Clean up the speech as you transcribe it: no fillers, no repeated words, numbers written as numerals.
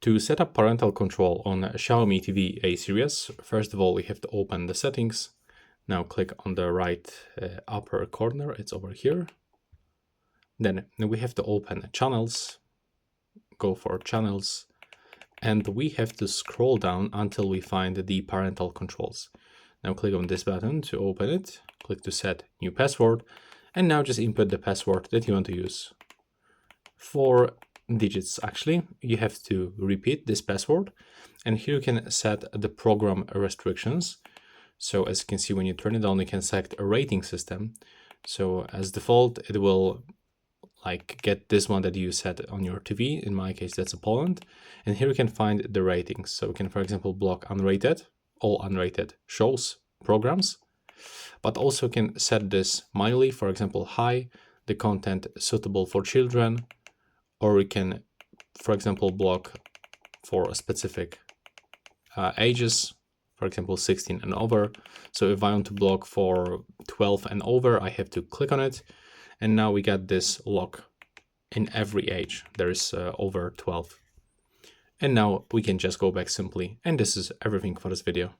To set up parental control on Xiaomi TV A Series, first of all, we have to open the settings. Now click on the right upper corner, it's over here. Then we have to open channels, go for channels, and we have to scroll down until we find the parental controls. Now click on this button to open it, click to set new password, and now just input the password that you want to use. 4 digits actually. You have to repeat this password, and here you can set the program restrictions. So as you can see, when you turn it on, you can select a rating system. So as default, it will get this one that you set on your TV. In my case, that's a Poland. And here you can find the ratings. So we can, for example, block unrated, all unrated shows, programs, but also can set this manually, for example, high, the content suitable for children, or we can, for example, block for specific ages, for example, 16 and over. So if I want to block for 12 and over, I have to click on it. And now we got this lock in every age. There is over 12. And now we can just go back simply. And this is everything for this video.